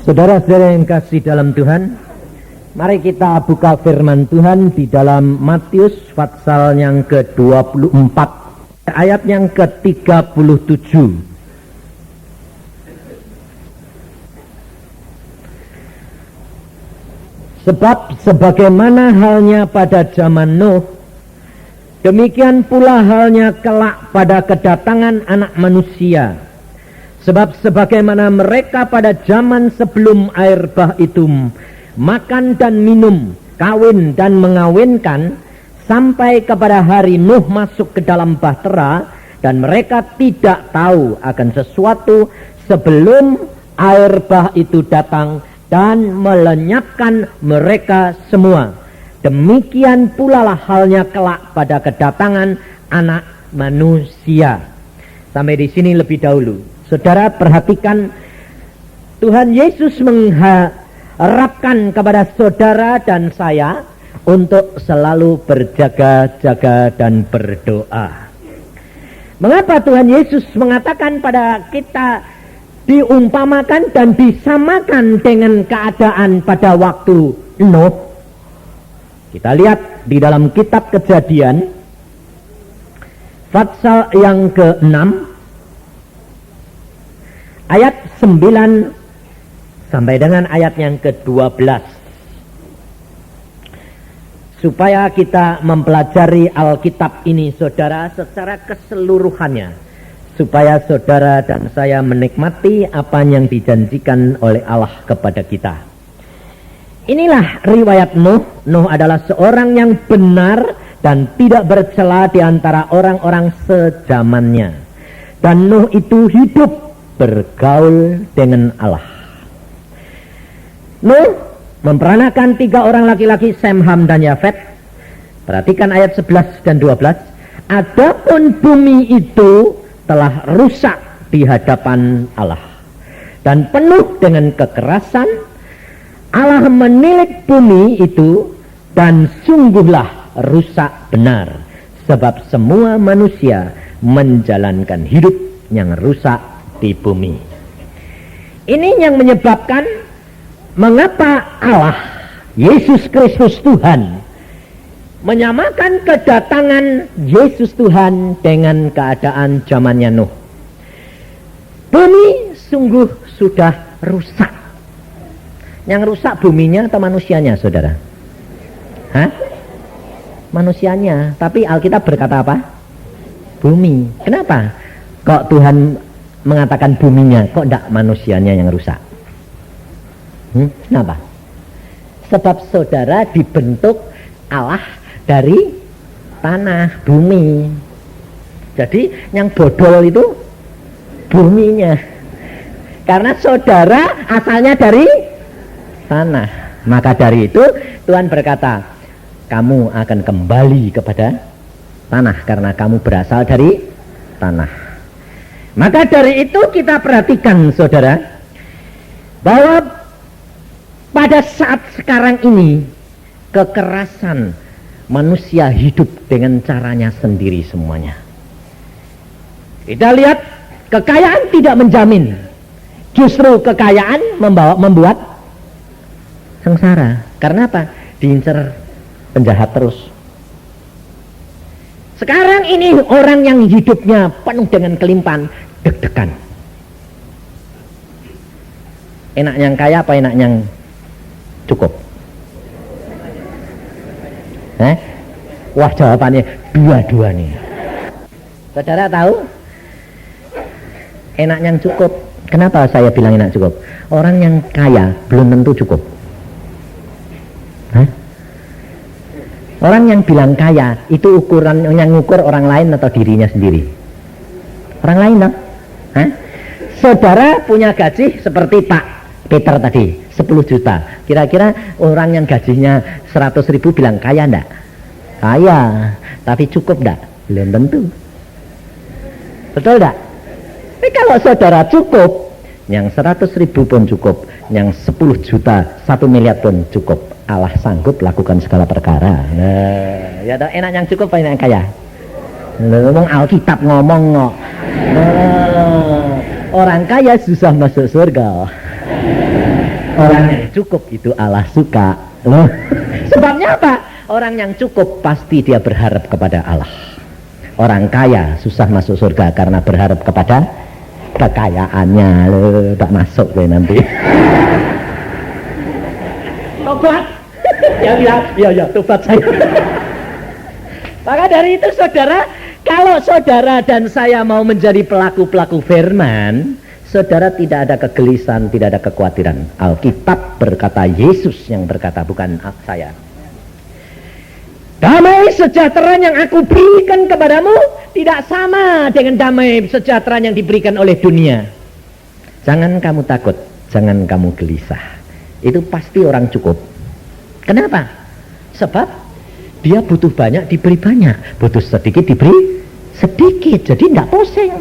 Saudara-saudara yang kasih dalam Tuhan, mari kita buka firman Tuhan di dalam Matius pasal yang ke-24, ayat yang ke-37. Sebab sebagaimana halnya pada zaman Nuh, demikian pula halnya kelak pada kedatangan Anak Manusia. Sebab sebagaimana mereka pada zaman sebelum air bah itu makan dan minum, kawin dan mengawinkan, sampai kepada hari Nuh masuk ke dalam bahtera, dan mereka tidak tahu akan sesuatu sebelum air bah itu datang dan melenyapkan mereka semua. Demikian pula lah halnya kelak pada kedatangan Anak Manusia. Sampai di sini lebih dahulu. Saudara perhatikan, Tuhan Yesus mengharapkan kepada saudara dan saya untuk selalu berjaga-jaga dan berdoa. Mengapa Tuhan Yesus mengatakan pada kita diumpamakan dan disamakan dengan keadaan pada waktu Nuh? Kita lihat di dalam kitab Kejadian pasal yang ke-6 ayat 9 sampai dengan ayat yang ke-12, supaya kita mempelajari Alkitab ini, saudara, secara keseluruhannya, supaya saudara dan saya menikmati apa yang dijanjikan oleh Allah kepada kita. Inilah riwayat Nuh. Nuh adalah seorang yang benar dan tidak bercela di antara orang-orang sezamannya. Dan Nuh itu hidup bergaul dengan Allah. Nuh memperanakan 3 orang laki-laki, Sem, Ham, dan Yafet. Perhatikan ayat 11 dan 12. Adapun bumi itu telah rusak di hadapan Allah dan penuh dengan kekerasan. Allah menilik bumi itu, dan sungguhlah rusak benar, sebab semua manusia menjalankan hidup yang rusak di bumi. Ini yang menyebabkan mengapa Allah, Yesus Kristus Tuhan, menyamakan kedatangan Yesus Tuhan dengan keadaan zamannya Nuh. Bumi sungguh sudah rusak. Yang rusak buminya atau manusianya, saudara? Hah? Manusianya. Tapi Alkitab berkata apa? Bumi. Kenapa kok Tuhan mengatakan buminya, kok tidak manusianya yang rusak? Kenapa? Sebab saudara dibentuk Allah dari tanah, bumi. Jadi yang bodol itu buminya, karena saudara asalnya dari tanah. Maka dari itu Tuhan berkata, kamu akan kembali kepada tanah karena kamu berasal dari tanah. Maka dari itu kita perhatikan, saudara, bahwa pada saat sekarang ini kekerasan, manusia hidup dengan caranya sendiri semuanya. Kita lihat, kekayaan tidak menjamin, justru kekayaan membuat sengsara. Karena apa? Diincar penjahat terus. Sekarang ini orang yang hidupnya penuh dengan kelimpahan, deg-degan. Enak yang kaya apa enak yang cukup? Wah, jawabannya dua-dua nih. Saudara tahu? Enak yang cukup. Kenapa saya bilang enak cukup? Orang yang kaya belum tentu cukup. Orang yang bilang kaya itu ukuran yang ngukur orang lain atau dirinya sendiri? Orang lain dong. Saudara punya gaji seperti Pak Peter tadi, 10 juta. Kira-kira orang yang gajinya 100.000 bilang kaya enggak? Kaya, tapi cukup enggak? Belum tentu. Betul enggak? Tapi kalau saudara cukup, yang 100.000 pun cukup, yang 10 juta, 1 miliar pun cukup. Allah sanggup lakukan segala perkara. Nah, ya enak yang cukup apa enak yang kaya? Ngomong Alkitab ngomong kok. Orang kaya susah masuk surga. Orang yang cukup itu Allah suka loh. Sebabnya apa? Orang yang cukup pasti dia berharap kepada Allah. Orang kaya susah masuk surga karena berharap kepada kekayaannya loh. Tak masuk deh nanti. Tobat. Ya tobat saya. Maka dari itu saudara, kalau saudara dan saya mau menjadi pelaku-pelaku firman, saudara tidak ada kegelisahan, tidak ada kekhawatiran. Alkitab berkata, Yesus yang berkata, bukan saya. Damai sejahtera yang aku berikan kepadamu tidak sama dengan damai sejahtera yang diberikan oleh dunia. Jangan kamu takut, jangan kamu gelisah. Itu pasti orang cukup. Kenapa? Sebab dia butuh banyak, diberi banyak. Butuh sedikit, diberi sedikit. Jadi tidak pusing.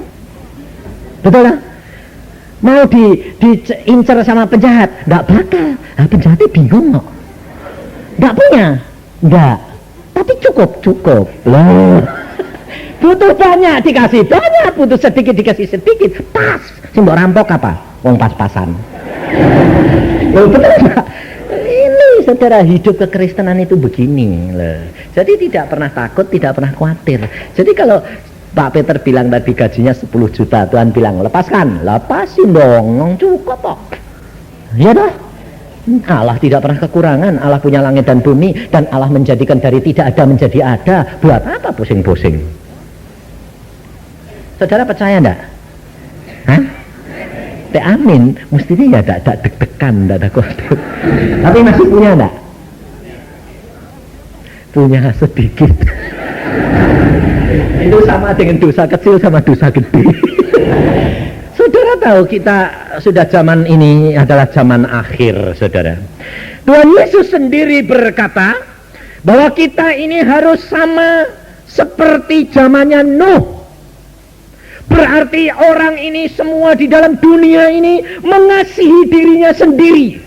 Betul lah? Mau diincar sama penjahat, tidak bakal. Nah, penjahatnya bingung kok. Tidak punya? Tidak. Tapi cukup loh. Butuh banyak, dikasih banyak. Butuh sedikit, dikasih sedikit. Pas. Simbok rampok apa? Wong pas-pasan. Loh, betul enggak? Ini saudara, hidup kekristenan itu begini loh. Jadi tidak pernah takut, tidak pernah khawatir. Jadi kalau Pak Peter bilang tadi gajinya 10 juta, Tuhan bilang lepaskan, lepasin dong, cukup kok. Ya dah. Allah tidak pernah kekurangan. Allah punya langit dan bumi, dan Allah menjadikan dari tidak ada menjadi ada. Buat apa pusing-pusing? Saudara percaya enggak? Hah? Amin, mestinya ya tidak deg-degan, tidak ada kode. Tapi masih punya enggak? Punya sedikit. Itu sama dengan dosa kecil sama dosa gede. Saudara tahu kita sudah zaman ini adalah zaman akhir, saudara. Tuhan Yesus sendiri berkata bahwa kita ini harus sama seperti zamannya Nuh. Berarti orang ini semua di dalam dunia ini mengasihi dirinya sendiri.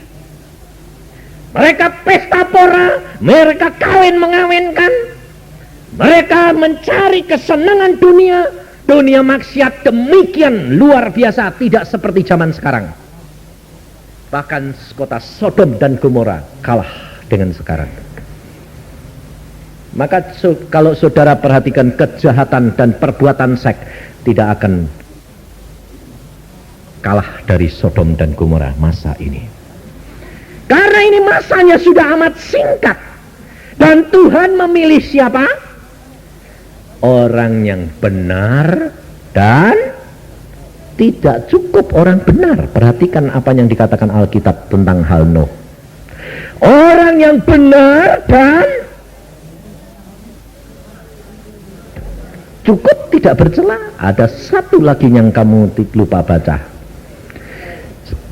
Mereka pesta pora, mereka kawin mengawinkan, mereka mencari kesenangan dunia. Dunia maksiat demikian luar biasa, tidak seperti zaman sekarang. Bahkan kota Sodom dan Gomora kalah dengan sekarang. Maka kalau saudara perhatikan kejahatan dan perbuatan seks, tidak akan kalah dari Sodom dan Gomora masa ini. Karena ini masanya sudah amat singkat. Dan Tuhan memilih siapa? Orang yang benar dan tidak cukup orang benar. Perhatikan apa yang dikatakan Alkitab tentang hal Nuh. Orang yang benar dan cukup, tidak bercela. Ada satu lagi yang kamu lupa baca.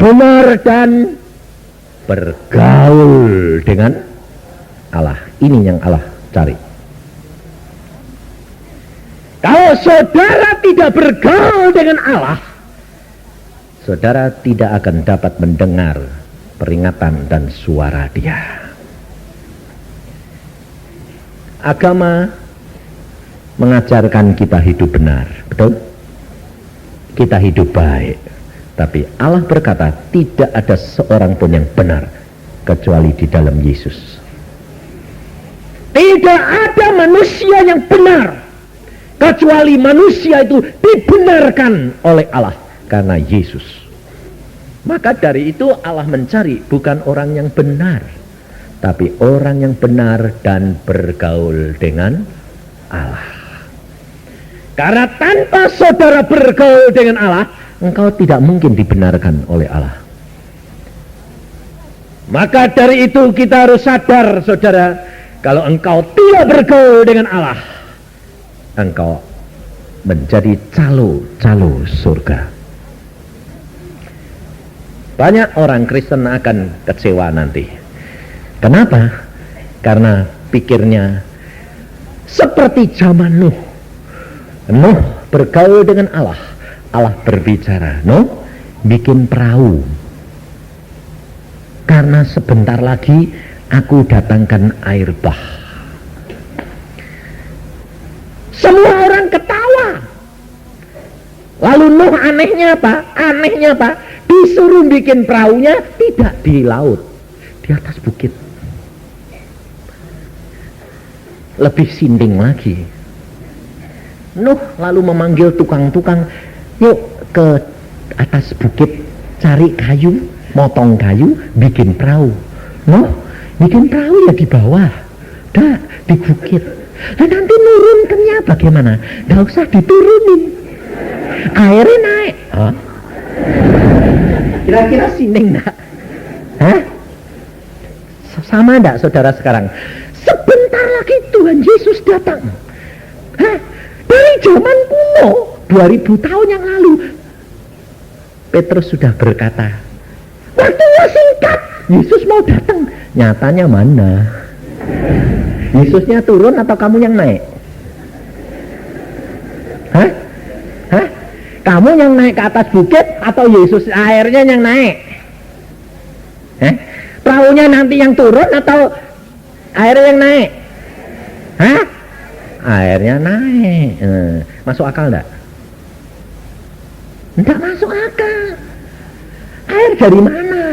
Benar dan bergaul dengan Allah. Ini yang Allah cari. Kalau saudara tidak bergaul dengan Allah, saudara tidak akan dapat mendengar peringatan dan suara Dia. Agama mengajarkan kita hidup benar, betul? Kita hidup baik. Tapi Allah berkata tidak ada seorang pun yang benar kecuali di dalam Yesus. Tidak ada manusia yang benar kecuali manusia itu dibenarkan oleh Allah karena Yesus. Maka dari itu Allah mencari bukan orang yang benar, tapi orang yang benar dan bergaul dengan Allah. Karena tanpa saudara bergaul dengan Allah, engkau tidak mungkin dibenarkan oleh Allah. Maka dari itu kita harus sadar, saudara, kalau engkau tidak bergaul dengan Allah, engkau menjadi calo surga. Banyak orang Kristen akan kecewa nanti. Kenapa? Karena pikirnya seperti zaman Nuh. Nuh bergaul dengan Allah. Allah berbicara, Nuh bikin perahu. Karena sebentar lagi aku datangkan air bah. Semua orang ketawa. Lalu Nuh anehnya apa? Disuruh bikin perahunya tidak di laut, di atas bukit. Lebih sinting lagi, Nuh lalu memanggil tukang-tukang, yuk ke atas bukit cari kayu, motong kayu, bikin perahu. Nuh bikin perahu ya di bawah, dah di bukit. Nah nanti nurunkannya bagaimana? Gak usah diturunin, airnya naik. Hah? Kira-kira sinting enggak? Hah? Sama enggak saudara sekarang? Sebentar lagi Tuhan Yesus datang. Hah? Dari zaman kuno, 2000 tahun yang lalu, Petrus sudah berkata, waktunya singkat, Yesus mau datang. Nyatanya mana? Yesusnya turun atau kamu yang naik? Hah? Hah? Kamu yang naik ke atas bukit atau Yesus airnya yang naik? Hah? Perahunya nanti yang turun atau airnya yang naik? Hah? Airnya naik. Masuk akal enggak? Enggak masuk akal. Air dari mana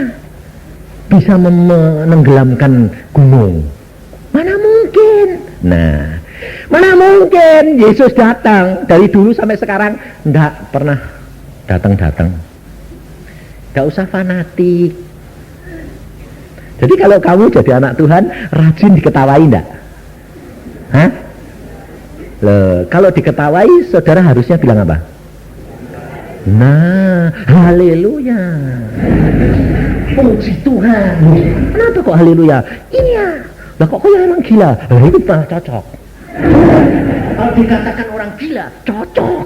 bisa menenggelamkan gunung? Mana mungkin? Nah, mana mungkin Yesus datang. Dari dulu sampai sekarang enggak pernah datang-datang. Enggak usah fanatik. Jadi kalau kamu jadi anak Tuhan, rajin diketawai enggak? Hah? Loh, kalau diketawai, saudara harusnya bilang apa? Nah, haleluya, puji Tuhan. Kenapa kok haleluya? Iya, lah kok yang emang gila? Nah, itu malah cocok. Kalau dikatakan orang gila, cocok.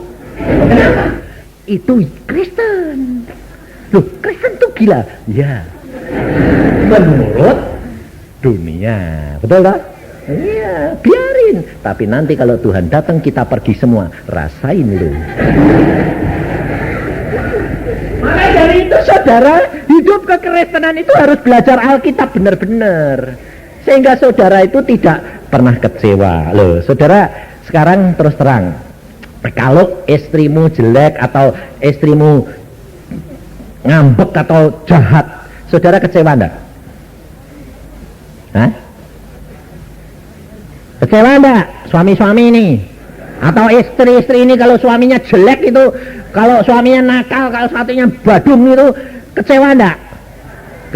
Kenapa? Itu Kristen. Loh, Kristen tuh gila? Ya, menurut dunia, betul tak? Iya, biarin. Tapi nanti kalau Tuhan datang, kita pergi semua. Rasain lu. Maka dari itu saudara, hidup kekristenan itu harus belajar Alkitab benar-benar, sehingga saudara itu tidak pernah kecewa. Loh, saudara sekarang terus terang, kalau istrimu jelek atau istrimu ngambek atau jahat, saudara kecewa enggak? Hah? Kecewa enggak suami-suami ini? Atau istri-istri ini kalau suaminya jelek itu, kalau suaminya nakal, kalau satunya badung itu, kecewa enggak?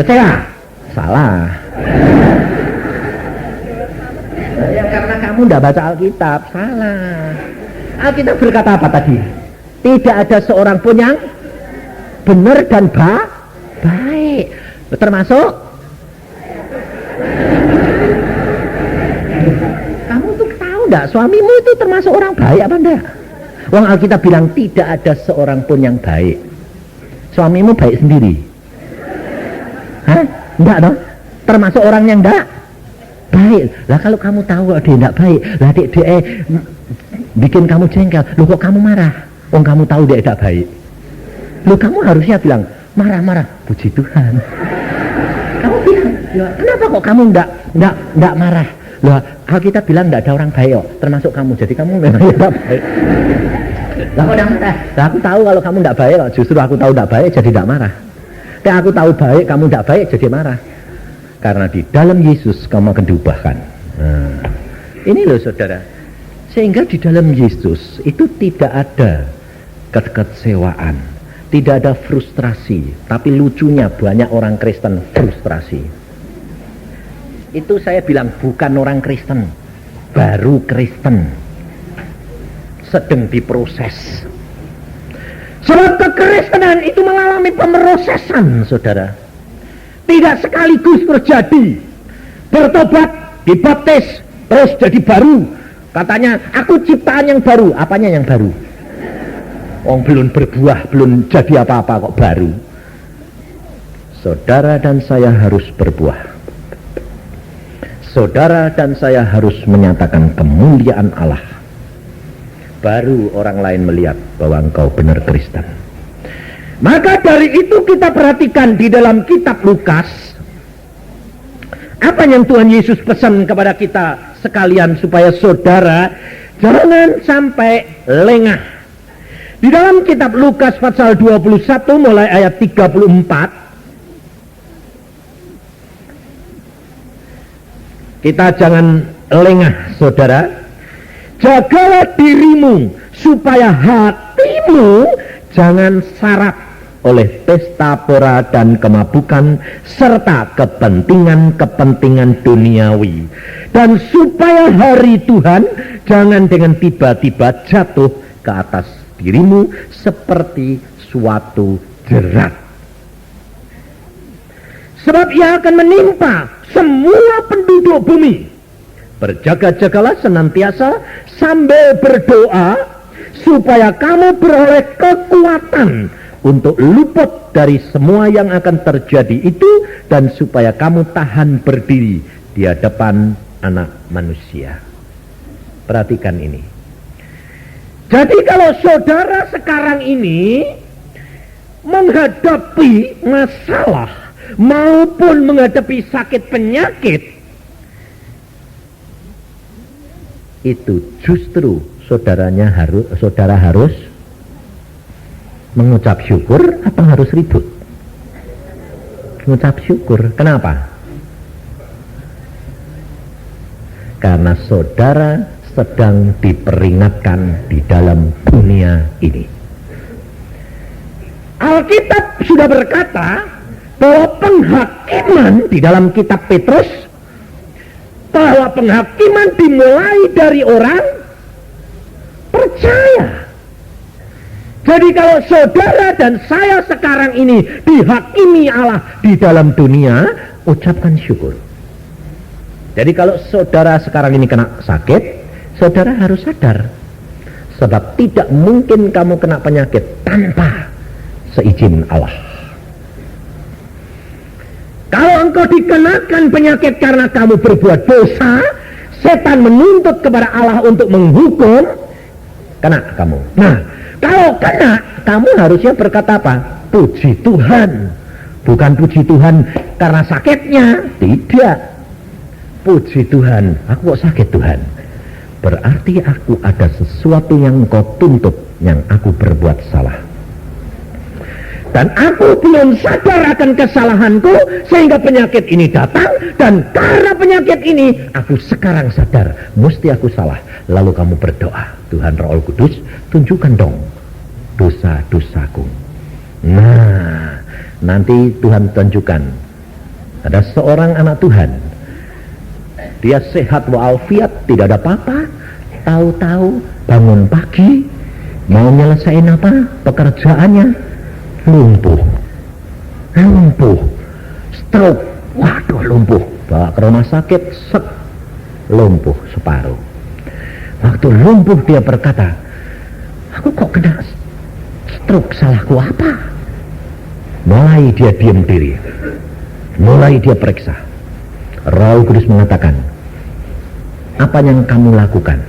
Kecewa? Salah. Ya karena kamu enggak baca Alkitab. Salah. Alkitab berkata apa tadi? Tidak ada seorang pun yang benar dan baik. Termasuk kamu tuh tahu enggak suamimu itu termasuk orang baik apa enggak? Wong Alkitab bilang tidak ada seorang pun yang baik. Suamimu baik sendiri? Hah? Enggak dong? Termasuk orang yang enggak baik. Lah kalau kamu tahu dia enggak baik, lah dia bikin kamu jengkel. Loh kok kamu marah? Wong kamu tahu dia enggak baik. Loh kamu harusnya bilang marah-marah, puji Tuhan. Kamu bilang, ya, kenapa kok kamu enggak marah? Loh, Alkitab bilang enggak ada orang baik kok, termasuk kamu. Jadi kamu memang enggak baik. Lah kok enggak marah? Lah aku tahu kalau kamu enggak baik kok, justru aku tahu enggak baik jadi enggak marah. Dan aku tahu baik, kamu enggak baik jadi marah. Karena di dalam Yesus kamu akan diubahkan. Nah, ini loh saudara. Sehingga di dalam Yesus itu tidak ada kekecewaan, tidak ada frustrasi. Tapi lucunya banyak orang Kristen frustrasi. Itu saya bilang bukan orang Kristen, baru Kristen, sedang diproses. Sebab kekristenan itu mengalami pemrosesan, saudara. Tidak sekaligus terjadi bertobat, dibaptis, terus jadi baru. Katanya aku ciptaan yang baru. Apanya yang baru? Belum berbuah, belum jadi apa-apa kok baru. Saudara dan saya harus berbuah. Saudara dan saya harus menyatakan kemuliaan Allah. Baru orang lain melihat bahwa engkau benar Kristen. Maka dari itu kita perhatikan di dalam kitab Lukas, apa yang Tuhan Yesus pesan kepada kita sekalian supaya saudara jangan sampai lengah, Di dalam kitab Lukas pasal 21 mulai ayat 34, kita jangan lengah, saudara. Jagalah dirimu supaya hatimu jangan syarat oleh pesta pora dan kemabukan serta kepentingan-kepentingan duniawi, dan supaya hari Tuhan jangan dengan tiba-tiba jatuh ke atas dirimu seperti suatu jerat, sebab ia akan menimpa semua penduduk bumi. Berjaga-jagalah senantiasa sambil berdoa supaya kamu beroleh kekuatan untuk luput dari semua yang akan terjadi itu, dan supaya kamu tahan berdiri di hadapan Anak Manusia. Perhatikan ini. Jadi kalau saudara sekarang ini menghadapi masalah maupun menghadapi sakit penyakit, itu justru saudara harus mengucap syukur atau harus ribut? Mengucap syukur. Kenapa? Karena saudara sedang diperingatkan di dalam dunia ini. Alkitab sudah berkata bahwa penghakiman di dalam kitab Petrus, bahwa penghakiman dimulai dari orang percaya. Jadi kalau saudara dan saya sekarang ini dihakimi Allah di dalam dunia, ucapkan syukur. Jadi kalau saudara sekarang ini kena sakit, saudara harus sadar, sebab tidak mungkin kamu kena penyakit tanpa seizin Allah. Kalau engkau dikenakan penyakit karena kamu berbuat dosa, setan menuntut kepada Allah untuk menghukum, kena kamu. Nah, kalau kena, kamu harusnya berkata apa? Puji Tuhan. Bukan puji Tuhan karena sakitnya. Tidak. Puji Tuhan, aku kok sakit Tuhan? Berarti aku ada sesuatu yang kau tuntut, yang aku berbuat salah. Dan aku belum sadar akan kesalahanku sehingga penyakit ini datang. Dan karena penyakit ini, aku sekarang sadar, mesti aku salah. Lalu kamu berdoa, Tuhan Roh Kudus, tunjukkan dong dosa-dosaku. Nah, nanti Tuhan tunjukkan. Ada seorang anak Tuhan, dia sehat walafiat, tidak ada apa-apa. Tahu-tahu bangun pagi, mau nyelesain apa pekerjaannya, lumpuh, stroke, waduh lumpuh, bawa ke rumah sakit, lumpuh separuh. Waktu lumpuh dia berkata, aku kok kena stroke, salahku apa? Mulai dia diam diri, mulai dia periksa. Roh Kudus mengatakan, apa yang kamu lakukan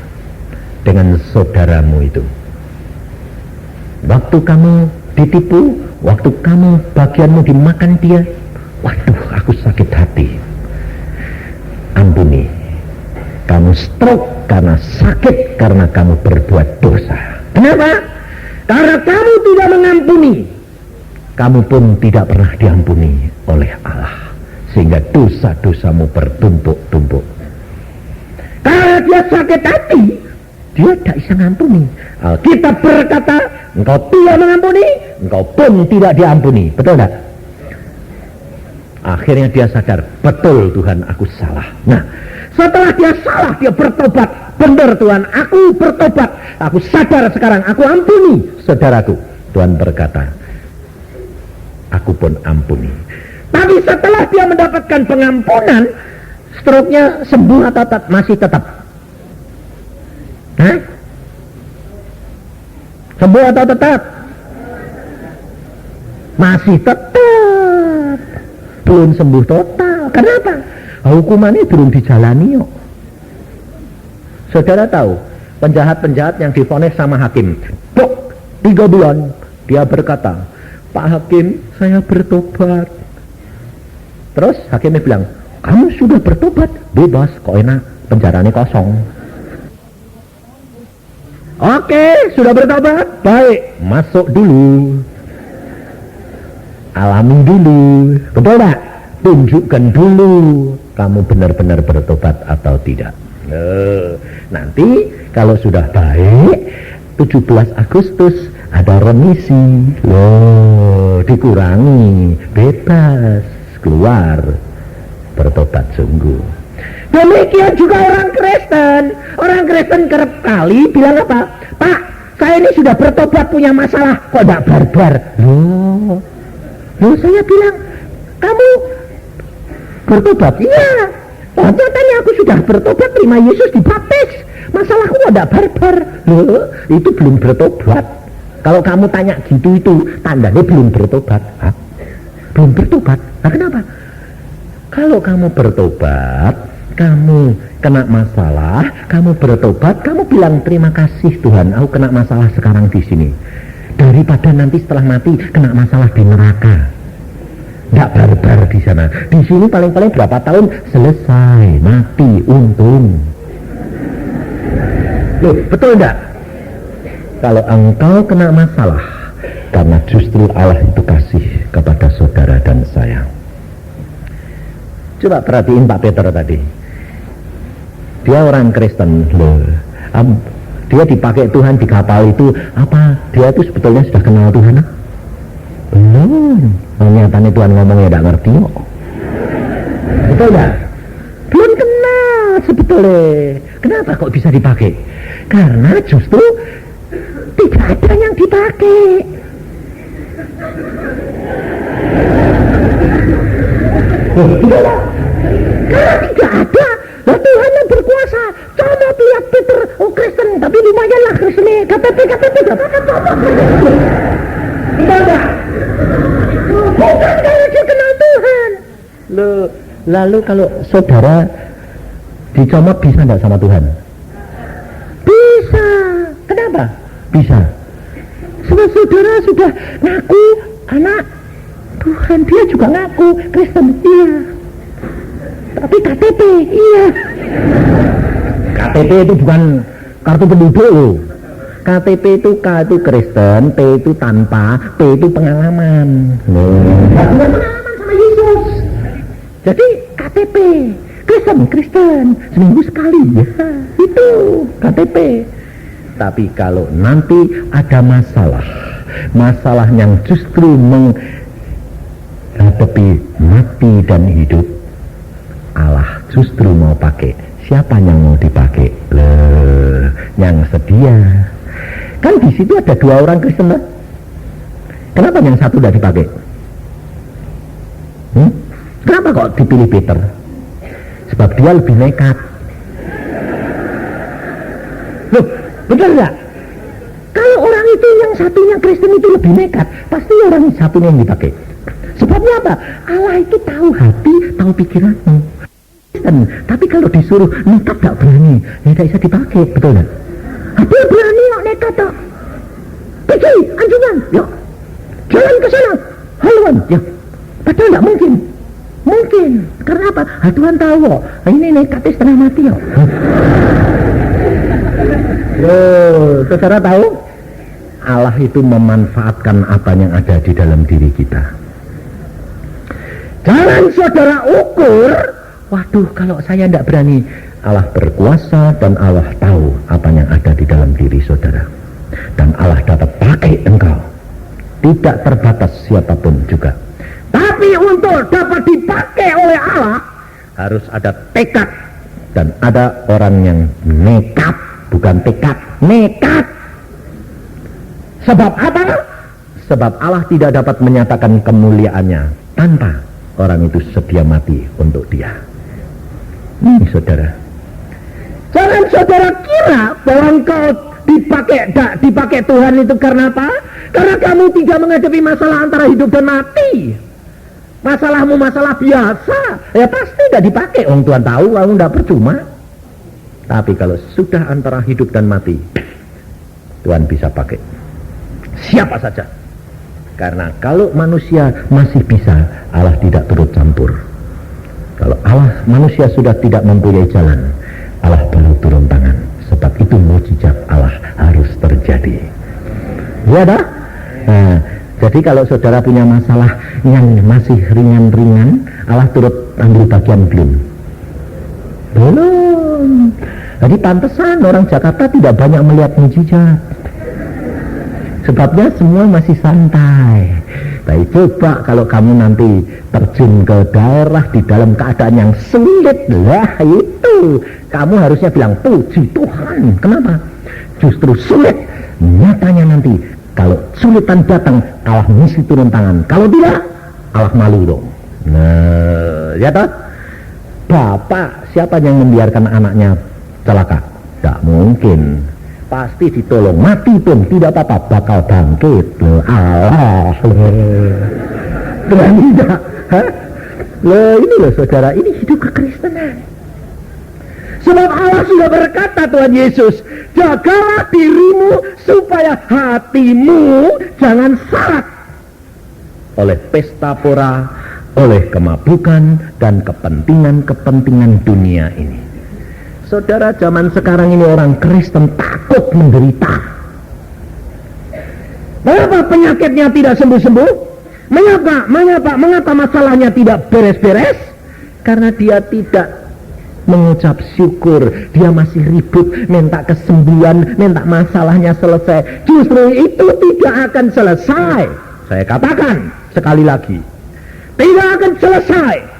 dengan saudaramu itu? Waktu kamu ditipu, waktu kamu bagianmu dimakan dia, waduh aku sakit hati. Ampuni. Kamu stroke karena sakit, karena kamu berbuat dosa. Kenapa? Karena kamu tidak mengampuni. Kamu pun tidak pernah diampuni oleh Allah, sehingga dosa-dosamu bertumpuk-tumpuk. Karena dia sakit hati, dia tidak bisa mengampuni. Alkitab berkata, engkau tidak mengampuni, engkau pun tidak diampuni. Betul tidak? Akhirnya dia sadar, betul Tuhan, aku salah. Nah, setelah dia salah, dia bertobat. Benar Tuhan, aku bertobat. Aku sadar sekarang, aku ampuni saudaraku. Tuhan berkata, aku pun ampuni. Tapi setelah dia mendapatkan pengampunan, stroke-nya sembuh atau masih tetap? Hah? Sembuh atau tetap? Masih tetap. Belum sembuh total. Kenapa? Hukumannya belum dijalani yuk. Saudara tahu, penjahat-penjahat yang divonis sama hakim, 3 bulan, dia berkata, Pak Hakim, saya bertobat. Terus hakimnya bilang, kamu sudah bertobat, bebas, kok enak, penjaranya kosong. Oke, sudah bertobat? Baik, masuk dulu. Alami dulu. Betul tak? Tunjukkan dulu kamu benar-benar bertobat atau tidak. Nanti kalau sudah baik, 17 Agustus ada remisi. Dikurangi, bebas, keluar, bertobat sungguh. Demikian juga orang Kristen. Orang Kristen kerap kali bilang apa? Pak, saya ini sudah bertobat, punya masalah, kok tidak barbar? Loh, saya bilang, kamu bertobat? Iya. Nyatanya aku sudah bertobat, terima Yesus, dibaptis. Masalahku tidak barbar. Loh, itu belum bertobat. Kalau kamu tanya gitu, itu tandanya belum bertobat. Hah? Belum bertobat? Nah, kenapa? Kalau kamu bertobat, kamu kena masalah, kamu bertobat, kamu bilang terima kasih Tuhan, aku kena masalah sekarang di sini. Daripada nanti setelah mati kena masalah di neraka. Tidak barbar di sana. Di sini paling-paling berapa tahun selesai, mati, untung. Loh, betul enggak? Kalau engkau kena masalah, karena justru Allah itu kasih kepada saudara dan saya. Coba perhatiin Pak Peter tadi. Dia orang Kristen loh. Dia dipakai Tuhan di kapal itu, apa dia itu sebetulnya sudah kenal Tuhan? Belum. Nyatanya Tuhan ngomongnya tidak ngerti kok. Betul enggak? Belum kenal sebetulnya. Kenapa kok bisa dipakai? Karena justru tidak ada yang dipakai. Karena tidak ada. Nah, Tuhan yang berkuasa. Coba lihat Peter, Kristen, tapi lumayan lah Kristennya. KTP, coba. Tidak. Bukan karena dia kenal Tuhan. Lalu kalau saudara dicomot bisa enggak sama Tuhan? Bisa. Kenapa? Bisa. Sebab saudara sudah ngaku anak Tuhan, dia juga ngaku Kristen. Iya. Tapi KTP, iya. KTP itu bukan kartu penduduk loh. KTP itu K itu Kristen, P itu tanpa, P itu pengalaman. Pengalaman sama Yesus. Jadi KTP Kristen seminggu sekali ya. Itu KTP. Tapi kalau nanti ada masalah yang justru menghadapi mati dan hidup, Allah justru mau pakai. Siapa yang mau dipakai? Yang sedia. Kan di situ ada 2 orang Kristen lah. Kenapa yang satu tidak dipakai? Kenapa kok dipilih Peter? Sebab dia lebih nekat. Loh, benar nggak? Kalau orang itu yang satunya Kristen itu lebih nekat, pasti orang satunya yang dipakai. Sebabnya apa? Allah itu tahu hati, tahu pikiranmu. Tapi kalau disuruh nekat gak berani, ya tidak bisa dipakai, betul nggak? Dia berani kok nekat tak? Pergi, anjungan, yuk, jalan ke sana, haluan, ya. Padahal nggak mungkin. Mungkin, karena apa? Tuhan tahu kok, ini nekatnya setengah mati kok. Saudara tahu? Allah itu memanfaatkan apa yang ada di dalam diri kita. Jangan saudara ukur, waduh kalau saya tidak berani. Allah berkuasa dan Allah tahu apa yang ada di dalam diri saudara. Dan Allah dapat pakai engkau. Tidak terbatas siapapun juga. Tapi untuk dapat dipakai oleh Allah, harus ada tekad. Dan ada orang yang nekat. Bukan tekad, nekat. Sebab apa? Sebab Allah tidak dapat menyatakan kemuliaannya tanpa orang itu sedia mati untuk dia. Ini saudara. Jangan saudara kira bahwa engkau dipakai Tuhan itu karena apa? Karena kamu tidak menghadapi masalah antara hidup dan mati. Masalahmu masalah biasa, ya pasti tidak dipakai. Orang Tuhan tahu kamu tidak percuma. Tapi kalau sudah antara hidup dan mati, Tuhan bisa pakai siapa saja. Karena kalau manusia masih bisa, Allah tidak turut campur. Kalau manusia sudah tidak mempunyai jalan, Allah baru turun tangan. Sebab itu mujizat Allah harus terjadi. Ya dah. Nah, jadi kalau saudara punya masalah yang masih ringan-ringan, Allah turut ambil bagian belum? Belum. Jadi pantesan orang Jakarta tidak banyak melihat mujizat. Sebabnya semua masih santai. Tapi coba kalau kamu nanti terjun ke daerah di dalam keadaan yang sulit, lah itu kamu harusnya bilang puji Tuhan. Kenapa? Justru sulit. Nyatanya nanti kalau sulitan datang, Allah mesti turun tangan. Kalau tidak, Allah malu dong. Nah, ya toh? Bapak siapa yang membiarkan anaknya celaka? Tak mungkin. Pasti ditolong, mati pun tidak apa-apa, bakal bangkit. Allah, berani tidak? Ini loh saudara, ini hidup kekristenan. Sebab Allah sudah berkata, Tuhan Yesus, jagalah dirimu supaya hatimu jangan syarat oleh pesta pora, oleh kemabukan dan kepentingan-kepentingan dunia ini. Saudara, zaman sekarang ini orang Kristen takut menderita. Mengapa penyakitnya tidak sembuh-sembuh? Mengapa masalahnya tidak beres-beres? Karena dia tidak mengucap syukur. Dia masih ribut, minta kesembuhan, minta masalahnya selesai. Justru itu tidak akan selesai. Saya katakan sekali lagi, tidak akan selesai.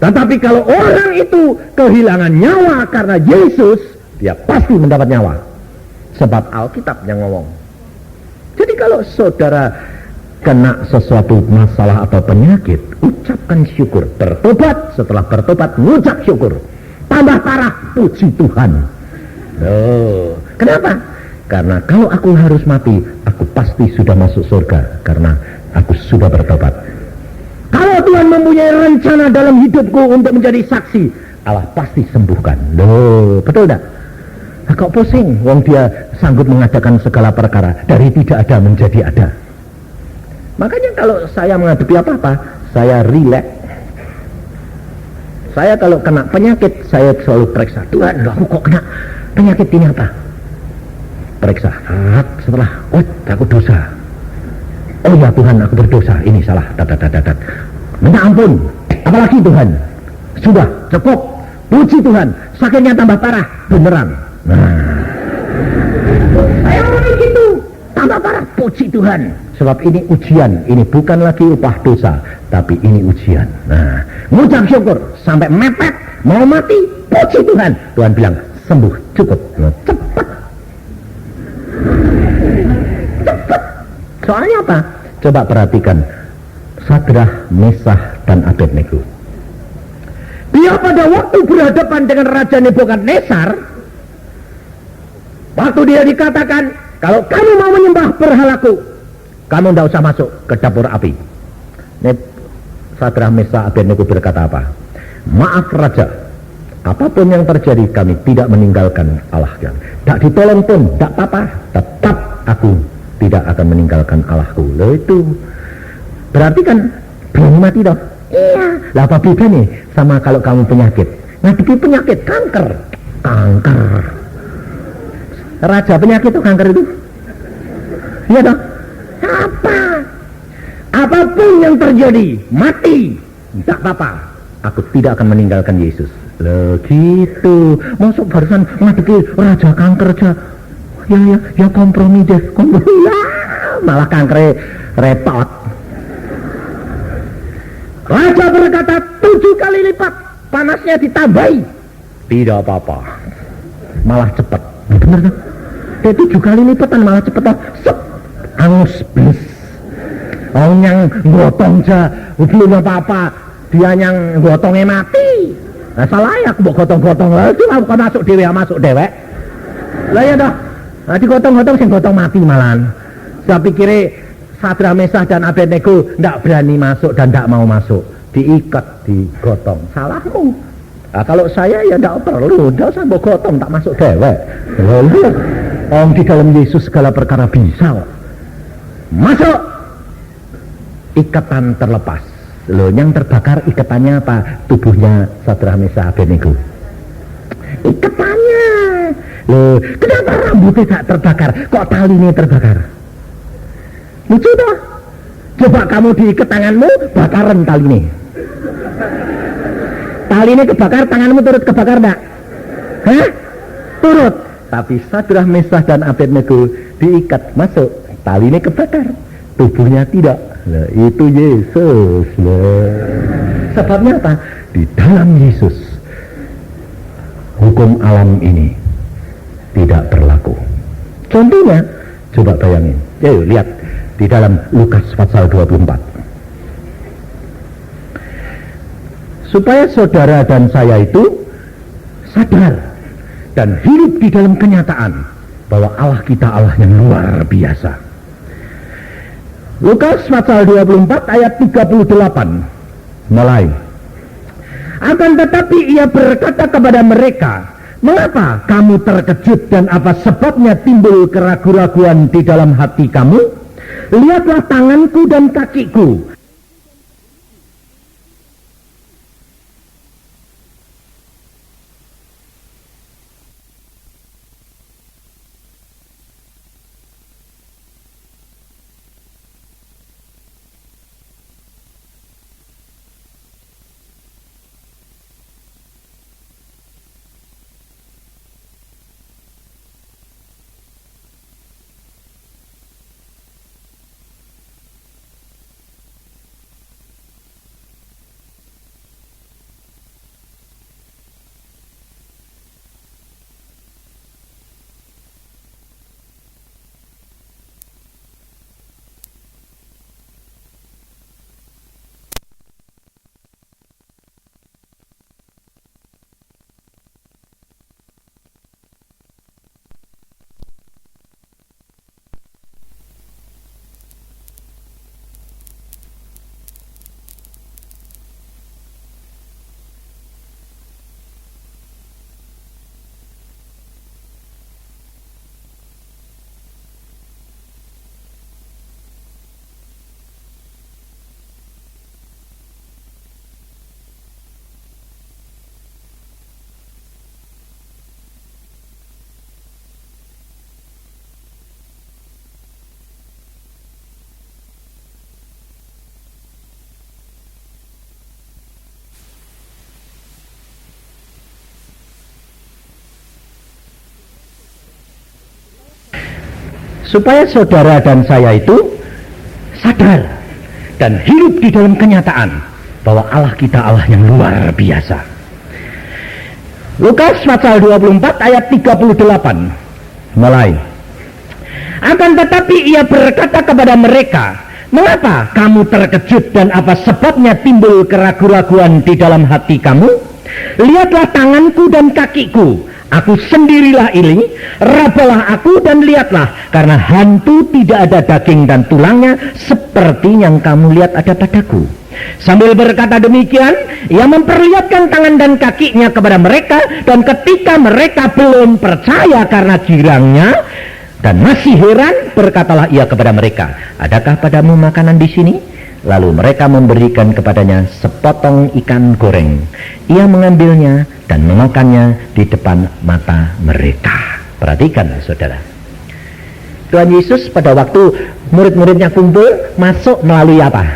Tetapi kalau orang itu kehilangan nyawa karena Yesus, dia pasti mendapat nyawa. Sebab Alkitab yang ngomong. Jadi kalau saudara kena sesuatu masalah atau penyakit, ucapkan syukur. Bertobat, setelah bertobat, ngucap syukur. Tambah parah, puji Tuhan. Kenapa? Karena kalau aku harus mati, aku pasti sudah masuk surga. Karena aku sudah bertobat. Kalau Tuhan mempunyai rencana dalam hidupku untuk menjadi saksi, Allah pasti sembuhkan. Betul tak? Kok pusing? Wong dia sanggup mengadakan segala perkara dari tidak ada menjadi ada. Makanya kalau saya menghadapi apa-apa, saya rileks. Saya kalau kena penyakit, saya selalu periksa. Tuhan, aku kok kena penyakit ini apa? Periksa. Setelah, aku dosa. Oh ya Tuhan, aku berdosa, ini salah, minta ampun. Apalagi Tuhan, sudah cukup, puji Tuhan, sakitnya tambah parah, beneran. Nah, saya mau begitu, tambah parah, puji Tuhan. Sebab ini ujian, ini bukan lagi upah dosa, tapi ini ujian. Nah, ngucap syukur, sampai mepet, mau mati, puji Tuhan. Tuhan bilang, sembuh, cukup, cepat. Soalnya apa? Coba perhatikan Sadrah, Mesah, dan Abednego. Dia pada waktu berhadapan dengan Raja Nebukadnezar, waktu dia dikatakan, kalau kamu mau menyembah berhalaku, kamu tidak usah masuk ke dapur api. Sadrah, Mesah, Abednego berkata apa? Maaf Raja, apapun yang terjadi kami tidak meninggalkan Allah. Tak ditolong pun, tak apa-apa, tetap aku tidak akan meninggalkan Allahku. Loh itu berarti kan berani mati dong. Iya. Lah apa beda nih sama kalau kamu penyakit? Ngadepi penyakit kanker. Raja penyakit itu kanker itu. Iya dong. Apapun yang terjadi, mati, tak apa-apa. Aku tidak akan meninggalkan Yesus. Loh gitu. Masuk barusan ngadepi raja kanker aja. Ya kompromi deh, kompromi. Malah kanker repot. Raja berkata 7 kali lipat, panasnya ditambahi. Tidak apa-apa, malah cepat. Benar kan? 7 kali lipatan malah cepat. Angus blis. Orang yang gotong aja, belum apa-apa, dia yang gotongnya mati. Nah salah ya, aku mau gotong-gotong lah, itu aku masuk dewek. Lah ya dah. Nah, digotong-gotong sing gotong mati malahan. Saya pikir Sadrah, Mesah, dan Abednego tidak berani masuk dan tidak mau masuk. Diikat, digotong. Salahmu. Nah, kalau saya ya tidak perlu, tidak usah gotong, tak masuk dewek. Om di dalam Yesus segala perkara bisa. Masuk. Ikatan terlepas. Loh, yang terbakar ikatannya apa? Tubuhnya Sadrah, Mesah, Abednego. Ikatannya. Loh, kenapa rambutnya tak terbakar? Kok talinya terbakar? Lucu toh? Coba kamu diikat tanganmu, bakaran talinya. Talinya kebakar, tanganmu turut kebakar enggak? Hah? Turut. Tapi Sadrah, Mesah dan Abednego diikat, masuk, talinya kebakar, tubuhnya tidak. Nah, itu Yesus. Nah, sebabnya apa? Di dalam Yesus hukum alam ini tidak berlaku. Contohnya, coba bayangin. Yuk lihat di dalam Lukas pasal 24. Supaya saudara dan saya itu sadar dan hidup di dalam kenyataan bahwa Allah kita Allah yang luar biasa. Lukas pasal 24 ayat 38 mulai. Akan tetapi ia berkata kepada mereka, mengapa kamu terkejut dan apa sebabnya timbul keraguan-raguan di dalam hati kamu? Lihatlah tanganku dan kakiku. Supaya saudara dan saya itu sadar dan hidup di dalam kenyataan bahwa Allah kita Allah yang luar biasa. Lukas pasal 24 ayat 38 mulai. Akan tetapi ia berkata kepada mereka, mengapa kamu terkejut dan apa sebabnya timbul keraguan-raguan di dalam hati kamu? Lihatlah tanganku dan kakiku. Aku sendirilah ini, rabalah aku dan lihatlah, karena hantu tidak ada daging dan tulangnya seperti yang kamu lihat ada padaku. Sambil berkata demikian, ia memperlihatkan tangan dan kakinya kepada mereka, dan ketika mereka belum percaya karena girangnya dan masih heran, berkatalah ia kepada mereka, adakah padamu makanan di sini? Lalu mereka memberikan kepadanya sepotong ikan goreng. Ia mengambilnya dan memakannya di depan mata mereka. Perhatikan saudara, Tuhan Yesus pada waktu murid-muridnya kumpul, masuk melalui apa?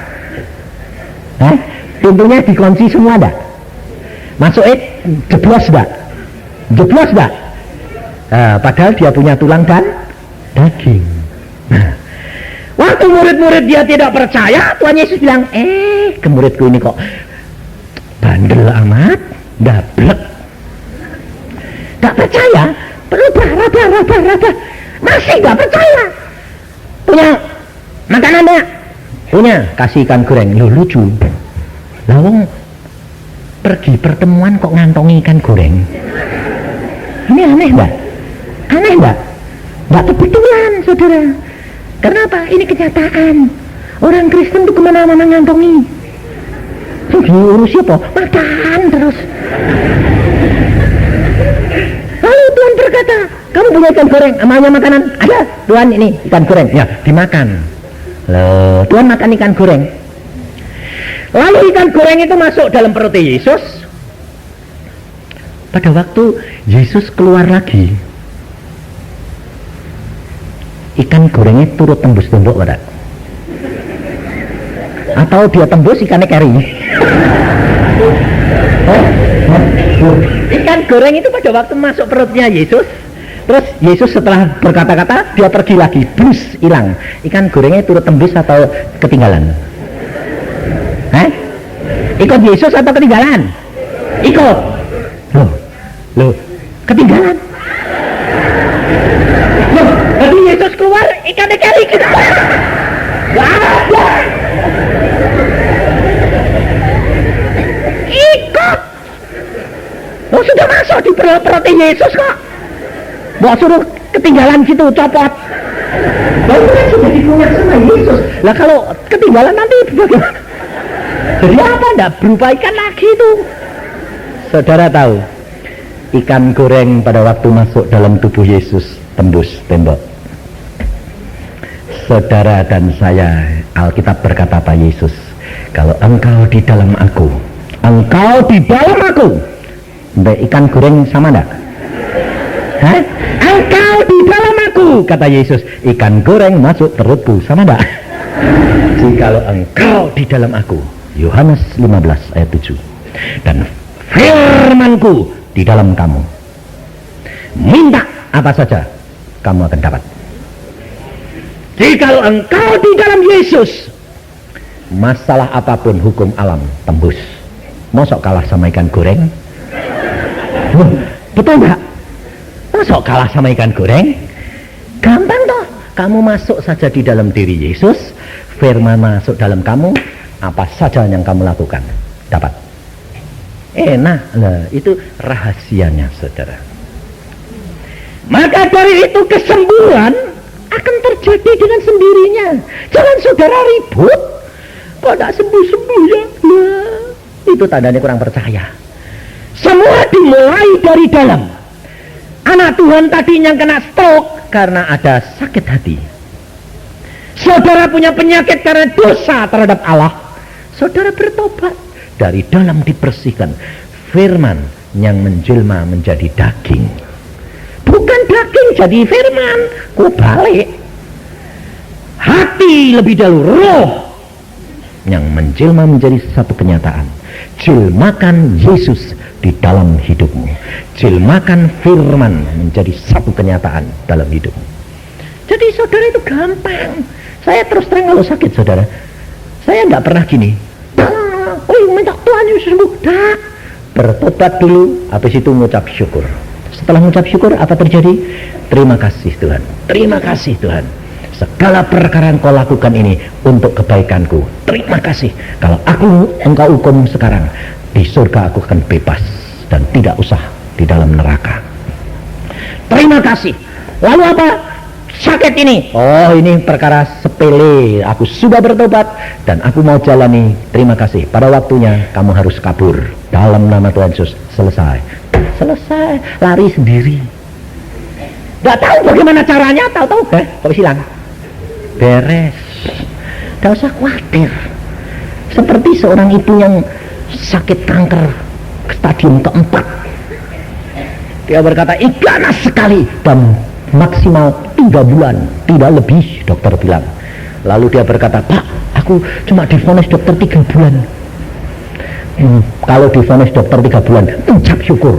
Pintunya dikunci semua enggak? Masuk jeblos enggak? Jeblos enggak? Padahal dia punya tulang dan daging. Waktu murid-murid dia tidak percaya, Tuhan Yesus bilang, ke muridku ini kok bandel amat, dablek, gak percaya, raba, masih gak percaya. Punya makanan enggak? Punya, kasih ikan goreng. Loh, lucu, lawang pergi pertemuan kok ngantongi ikan goreng. Ini aneh enggak? Aneh enggak? Enggak kebetulan saudara. Kenapa? Ini kenyataan. Orang Kristen itu kemana-mana ngantongi. Diurus siapa? Makan terus. Lalu Tuhan berkata, kamu punya ikan goreng, amanya makanan? Ada, Tuhan ini ikan goreng. Ya, dimakan. Loh, Tuhan makan ikan goreng. Lalu ikan goreng itu masuk dalam perut Yesus. Pada waktu Yesus keluar lagi, ikan gorengnya turut tembus tembok pada? Atau dia tembus ikannya kering? Ikan goreng itu pada waktu masuk perutnya Yesus, terus Yesus setelah berkata-kata dia pergi lagi, blus, hilang. Ikan gorengnya turut tembus atau ketinggalan? Ikut Yesus atau ketinggalan? Ikut. Loh, ketinggalan. Loh, tadi Yesus keluar, ikannya kering. Ikut. Oh, sudah masuk di perut Yesus kok. Mau suruh ketinggalan gitu, copot. Lalu kan sudah dipunya sama Yesus. Lah kalau ketinggalan nanti bagaimana? Jadi apa? Enggak berupa ikan lagi itu. Saudara tahu, ikan goreng pada waktu masuk dalam tubuh Yesus tembus tembok. Saudara dan saya, Alkitab berkata apa Yesus? Kalau engkau di dalam aku, engkau di dalam aku, ikan goreng sama enggak? Engkau di dalam aku, kata Yesus. Ikan goreng masuk perutku, sama enggak? Jikalau engkau di dalam aku, Yohanes 15 ayat 7, dan firmanku di dalam kamu, minta apa saja kamu akan dapat. Jikalau engkau di dalam Yesus, masalah apapun hukum alam tembus. Mosok kalah sama ikan goreng? Betul enggak? Mosok kalah sama ikan goreng? Gampang toh. Kamu masuk saja di dalam diri Yesus, firman masuk dalam kamu, apa saja yang kamu lakukan dapat. Enak lah, itu rahasianya saudara. Maka dari itu kesembuhan akan terjadi dengan sendirinya. Jangan saudara ribut, kok tidak sembuh-sembuh ya? Nah, itu tandanya kurang percaya. Semua dimulai dari dalam. Anak Tuhan tadinya kena stroke karena ada sakit hati. Saudara punya penyakit karena dosa terhadap Allah. Saudara bertobat, dari dalam dibersihkan. Firman yang menjelma menjadi daging. Bukan daging jadi firman, kok balik. Hati lebih dahulu, roh yang menjelma menjadi satu kenyataan. Jelmakan Yesus di dalam hidupmu. Jelmakan firman menjadi satu kenyataan dalam hidupmu. Jadi saudara itu gampang. Saya terus terang kalau sakit saudara, saya nggak pernah gini. Minta Tuhan Yesus sembuh. Bertobat dulu, habis itu mengucap syukur. Setelah mengucap syukur, apa terjadi? Terima kasih Tuhan. Terima kasih Tuhan. Segala perkara yang kau lakukan ini untuk kebaikanku. Terima kasih. Kalau engkau hukum sekarang, di surga aku akan bebas dan tidak usah di dalam neraka. Terima kasih. Lalu apa? Sakit ini, oh ini perkara sepele, aku sudah bertobat dan aku mau jalani. Terima kasih, pada waktunya kamu harus kabur dalam nama Tuhan Yesus. Selesai, lari sendiri. Gak tahu bagaimana caranya, tahu-tahu kok hilang, beres. Gak usah khawatir. Seperti seorang ibu yang sakit kanker stadium keempat, dia berkata ganas sekali dan maksimal 3 bulan, tidak lebih, dokter bilang. Lalu dia berkata, Pak, aku cuma divonis dokter 3 bulan. Kalau divonis dokter 3 bulan, ucap syukur.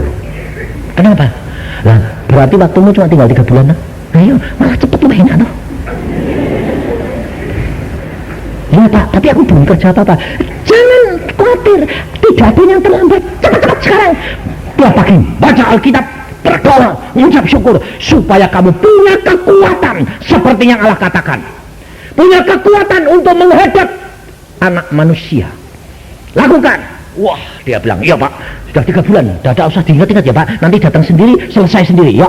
Kenapa? Lah, berarti waktumu cuma tinggal 3 bulan. Ayo, malah cepet lebih enak toh. Ya Pak, tapi aku belum kerja apa-apa. Jangan khawatir, tidak ada yang terlambat. Cepat-cepat sekarang. Tiap pagi baca Alkitab, berdoa, mengucap syukur, supaya kamu punya kekuatan seperti yang Allah katakan, punya kekuatan untuk menghadap anak manusia. Lakukan. Wah, dia bilang, iya Pak, sudah 3 bulan, tidak usah diingat-ingat ya Pak, nanti datang sendiri, selesai sendiri. Ya,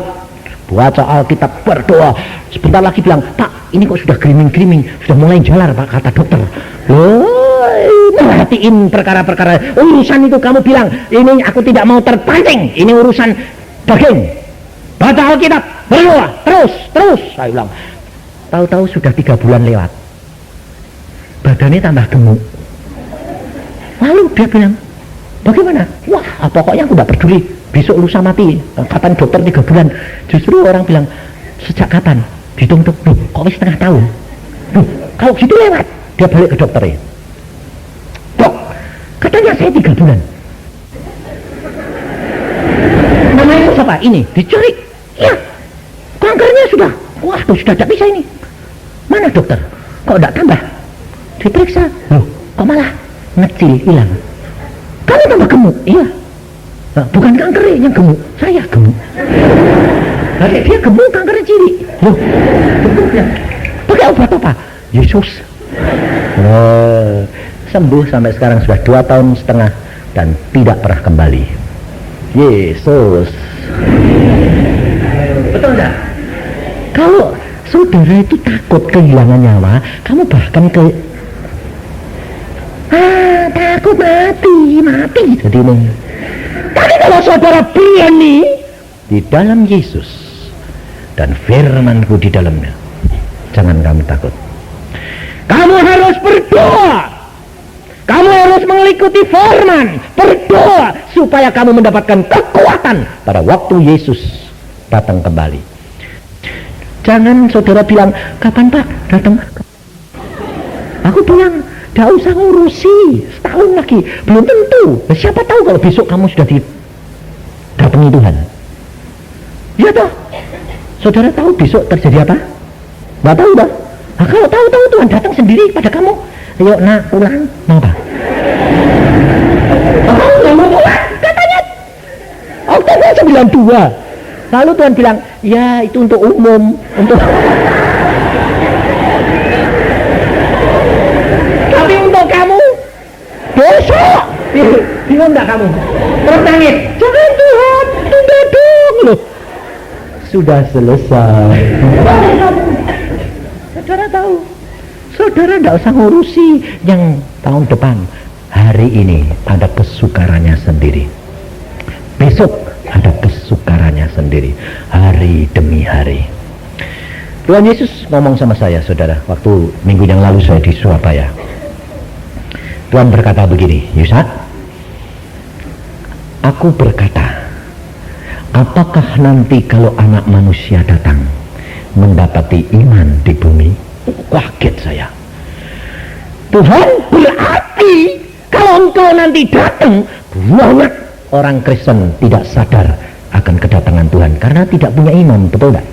baca Alkitab, berdoa. Sebentar lagi bilang, Pak, ini kok sudah gerimis-gerimis, sudah mulai jalar Pak, kata dokter. Loh, perhatiin perkara-perkara urusan itu. Kamu bilang, ini aku tidak mau terpancing, ini urusan daging. Baca Alkitab, berdoa, terus saya bilang. Tahu-tahu sudah 3 bulan lewat, badannya tambah gemuk. Lalu dia bilang, bagaimana? Wah, pokoknya aku tidak peduli, besok lusa mati, kapan dokter 3 bulan. Justru orang bilang, sejak kapan? Dihitung, kok setengah tahun? Kalau gitu lewat. Dia balik ke dokternya. Dok, katanya saya 3 bulan. Namanya siapa? Ini, dicari. Ya, kankernya sudah. Wah, sudah tidak bisa ini. Mana dokter? Kok tidak tambah? Diperiksa. Loh, kok malah ngecil, hilang. Kamu tambah gemuk? Iya. Nah, bukan kankernya yang gemuk, saya gemuk. Nanti dia gemuk, kankernya cilik. Loh, gemuknya. Pakai obat apa? Yesus. Sembuh sampai sekarang sudah 2,5 tahun dan tidak pernah kembali. Yesus. Betul enggak? Kalau saudara itu takut kehilangan nyawa, kamu bahkan takut mati jadi ini. Tapi kalau saudara berani di dalam Yesus dan firman-Ku di dalamnya, jangan kamu takut. Kamu harus berdoa. Kamu harus mengikuti firman, berdoa supaya kamu mendapatkan kekuatan pada waktu Yesus datang kembali. Jangan saudara bilang, kapan Pak datang? Aku bilang, tidak usah ngurusi, setahun lagi, belum tentu. Siapa tahu kalau besok kamu sudah didatangi Tuhan. Ya toh, saudara tahu besok terjadi apa? Nggak tahu dah. Nah, kalau tahu Tuhan datang sendiri pada kamu, ayo nak pulang, mau apa? Nggak mau pulang, katanya. Oktober 92. Lalu Tuhan bilang, ya itu untuk umum, untuk. Tapi untuk kamu, besok. Bingung nggak kamu? Terus nangis, jangan Tuhan, tunda dong loh. Sudah selesai. Saudara tahu, saudara tidak usah ngurusi yang tahun depan. Hari ini ada kesukarannya sendiri, besok ada kesukarannya sendiri, hari demi hari. Tuhan Yesus ngomong sama saya, saudara, waktu minggu yang lalu saya di Surabaya. Tuhan berkata begini, Yusak, aku berkata, apakah nanti kalau anak manusia datang mendapati iman di bumi? Kaget saya. Tuhan, berarti kalau engkau nanti datang, banyak orang Kristen tidak sadar akan kedatangan Tuhan karena tidak punya iman, betul tidak?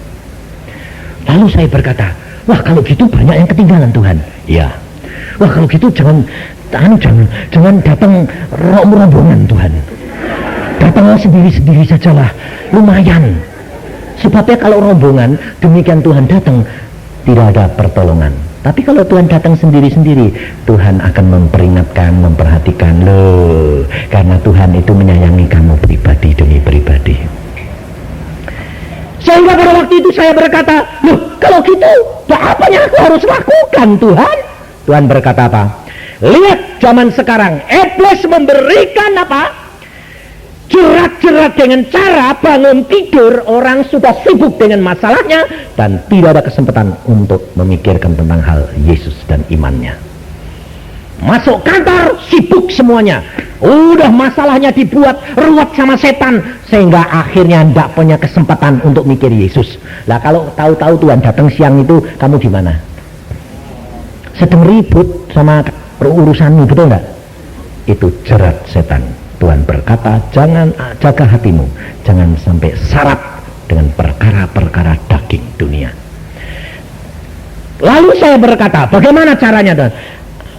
Lalu saya berkata, wah kalau gitu banyak yang ketinggalan Tuhan. Ya. Wah kalau gitu jangan datang rombongan Tuhan. Datanglah sendiri-sendiri sajalah, lumayan. Sebabnya kalau rombongan, demikian Tuhan datang, tidak ada pertolongan. Tapi kalau Tuhan datang sendiri-sendiri, Tuhan akan memperingatkan, memperhatikan loh, karena Tuhan itu menyayangi kamu pribadi demi pribadi. Sehingga pada waktu itu saya berkata, loh kalau gitu, apa yang aku harus lakukan Tuhan? Tuhan berkata apa? Lihat zaman sekarang, Iblis memberikan apa? Jerat-jerat dengan cara bangun tidur, orang sudah sibuk dengan masalahnya dan tidak ada kesempatan untuk memikirkan tentang hal Yesus dan imannya. Masuk kantor, sibuk semuanya. Udah masalahnya dibuat ruwet sama setan sehingga akhirnya tidak punya kesempatan untuk mikir Yesus. Lah kalau tahu-tahu Tuhan datang siang itu, kamu di mana? Sedang ribut sama urusanmu, betul nggak? Itu jerat setan. Tuhan berkata, jangan jaga hatimu, jangan sampai syarat dengan perkara-perkara daging dunia. Lalu saya berkata, bagaimana caranya Tuhan?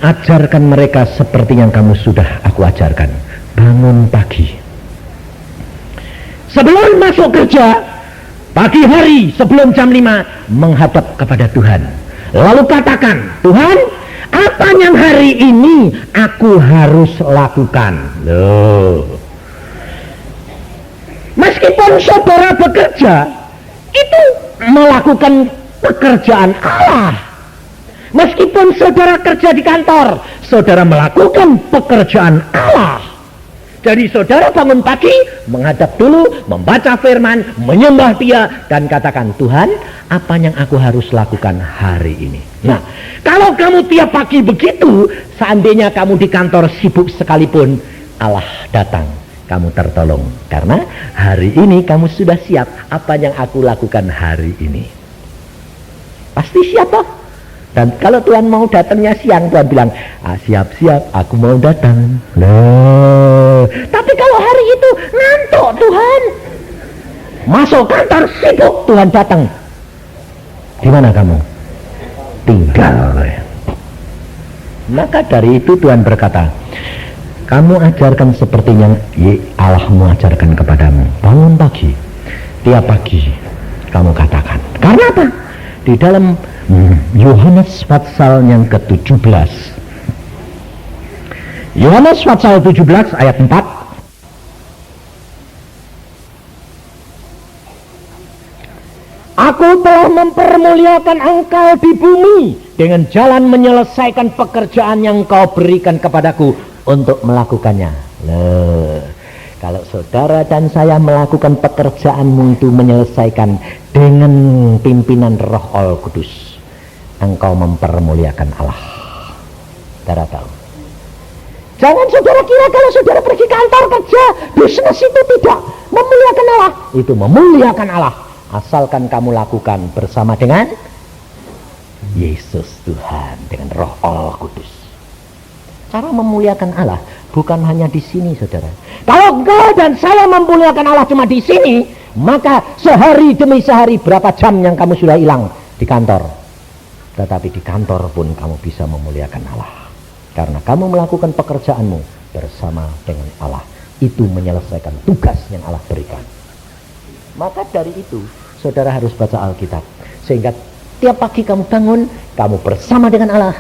Ajarkan mereka seperti yang kamu sudah aku ajarkan. Bangun pagi, sebelum masuk kerja, pagi hari sebelum jam 5, menghadap kepada Tuhan. Lalu katakan, Tuhan, apa yang hari ini aku harus lakukan? Loh. Meskipun saudara bekerja, itu melakukan pekerjaan Allah. Meskipun saudara kerja di kantor, saudara melakukan pekerjaan Allah. Jadi saudara bangun pagi, menghadap dulu, membaca firman, menyembah Dia, dan katakan, Tuhan, apa yang aku harus lakukan hari ini? Nah, kalau kamu tiap pagi begitu, seandainya kamu di kantor sibuk sekalipun, Allah datang, kamu tertolong. Karena hari ini kamu sudah siap apa yang aku lakukan hari ini. Pasti siap toh? Dan kalau Tuhan mau datangnya siang, Tuhan bilang, siap-siap, aku mau datang. Loh, tapi kalau hari itu ngantuk Tuhan, masuk kantor sibuk, Tuhan datang, di mana kamu? Tinggal. Maka dari itu Tuhan berkata, kamu ajarkan seperti yang Allahmu ajarkan kepadamu. Bangun pagi, tiap pagi kamu katakan. Karena apa? Di dalam Yohanes pasal yang ke-17, Yohanes pasal 17 ayat 4, aku telah mempermuliakan engkau di bumi dengan jalan menyelesaikan pekerjaan yang kau berikan kepadaku untuk melakukannya. Loh, kalau saudara dan saya melakukan pekerjaanmu itu menyelesaikan dengan pimpinan Roh Al Kudus, engkau mempermuliakan Allah. Saudara tahu, jangan saudara kira kalau saudara pergi kantor kerja, bisnis itu tidak memuliakan Allah. Itu memuliakan Allah, asalkan kamu lakukan bersama dengan Yesus Tuhan, dengan Roh Allah Kudus. Cara memuliakan Allah bukan hanya di sini, saudara. Kalau engkau dan saya memuliakan Allah cuma di sini, maka sehari demi sehari berapa jam yang kamu sudah hilang di kantor. Tetapi di kantor pun kamu bisa memuliakan Allah, karena kamu melakukan pekerjaanmu bersama dengan Allah. Itu menyelesaikan tugas yang Allah berikan. Maka dari itu saudara harus baca Alkitab, sehingga tiap pagi kamu bangun, kamu bersama dengan Allah.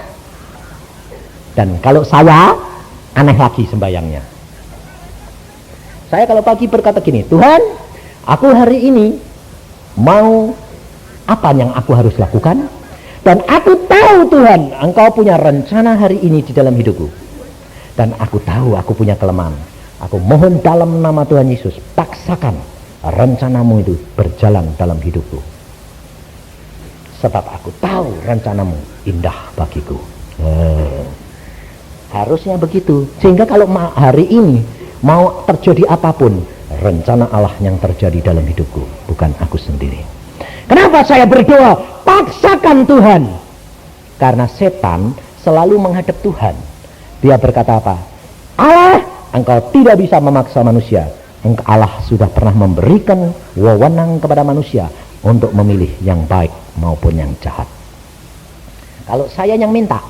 Dan kalau saya, aneh lagi sembayangnya. Saya kalau pagi berkata gini, Tuhan, aku hari ini mau apa yang aku harus lakukan? Dan aku tahu Tuhan, engkau punya rencana hari ini di dalam hidupku. Dan aku tahu aku punya kelemahan. Aku mohon dalam nama Tuhan Yesus, paksakan rencanamu itu berjalan dalam hidupku. Sebab aku tahu rencanamu indah bagiku. Harusnya begitu. Sehingga kalau hari ini mau terjadi apapun, rencana Allah yang terjadi dalam hidupku, bukan aku sendiri. Kenapa saya berdoa? Paksakan Tuhan. Karena setan selalu menghadap Tuhan. Dia berkata apa? Allah, engkau tidak bisa memaksa manusia. Allah sudah pernah memberikan wewenang kepada manusia untuk memilih yang baik maupun yang jahat. Kalau saya yang minta,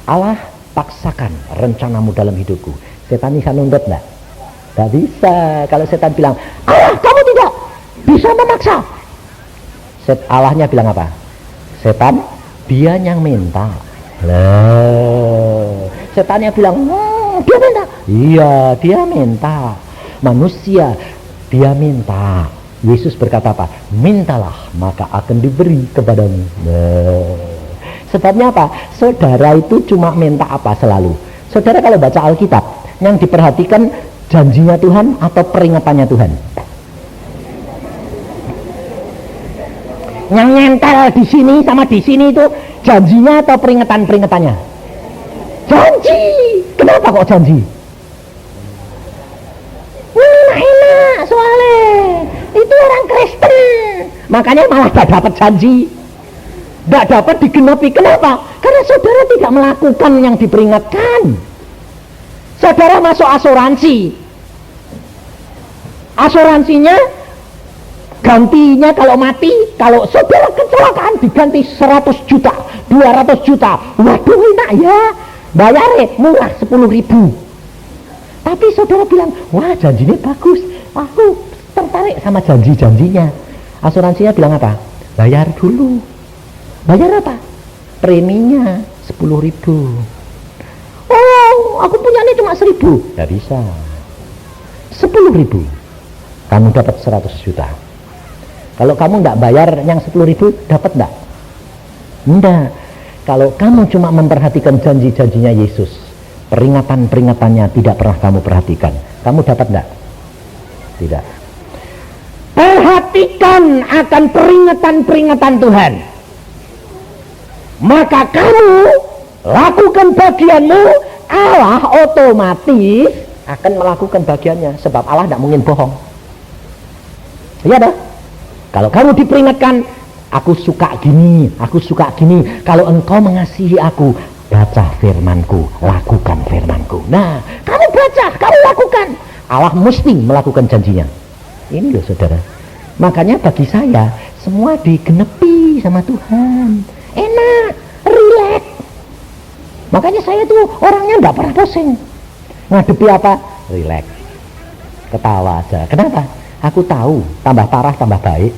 Allah, paksakan rencanamu dalam hidupku. Setan bisa nundut enggak? Tidak bisa. Kalau setan bilang, Allah, kamu tidak bisa memaksa. Allahnya bilang apa? Setan, dia yang minta. Loh, setannya bilang, dia minta. Iya, dia minta. Manusia, dia minta. Yesus berkata apa? Mintalah, maka akan diberi kepadamu. Sebabnya apa? Saudara itu cuma minta apa selalu? Saudara kalau baca Alkitab, yang diperhatikan janjinya Tuhan atau peringatannya Tuhan? Yang nyentel di sini sama di sini itu janjinya atau peringatan-peringatannya? Janji. Kenapa kok janji? Enak soalnya itu orang Kristen, makanya malah gak dapat janji, gak dapat digenapi. Kenapa? Karena saudara tidak melakukan yang diperingatkan. Saudara masuk asuransi, asuransinya gantinya kalau mati, kalau saudara kecelakaan diganti 100 juta 200 juta. Waduh, enak ya, bayarnya murah 10.000. Tapi saudara bilang, wah janjinya bagus, aku tertarik sama janji-janjinya. Asuransinya bilang apa? Bayar dulu. Bayar apa? Preminya 10.000. Oh, aku punya ini cuma 1.000. Gak bisa. 10.000. Kamu dapat 100 juta. Kalau kamu nggak bayar yang 10.000, dapat nggak? Enggak. Kalau kamu cuma memperhatikan janji-janjinya Yesus, peringatan-peringatannya tidak pernah kamu perhatikan, kamu dapat enggak? Tidak. Perhatikan akan peringatan-peringatan Tuhan, maka kamu lakukan bagianmu, Allah otomatis akan melakukan bagiannya. Sebab Allah tidak mungkin bohong. Iya dah. Kalau kamu diperingatkan, Aku suka gini, aku suka gini. Kalau engkau mengasihi aku, baca firmanku, lakukan firmanku. Nah, kamu baca, kamu lakukan, Allah mesti melakukan janjinya. Ini loh saudara. Makanya bagi saya, semua digenepi sama Tuhan. Enak, rileks. Makanya saya tuh orangnya enggak pernah pusing. Ngadepi apa? Rileks. Ketawa aja. Kenapa? Aku tahu, tambah parah tambah baik,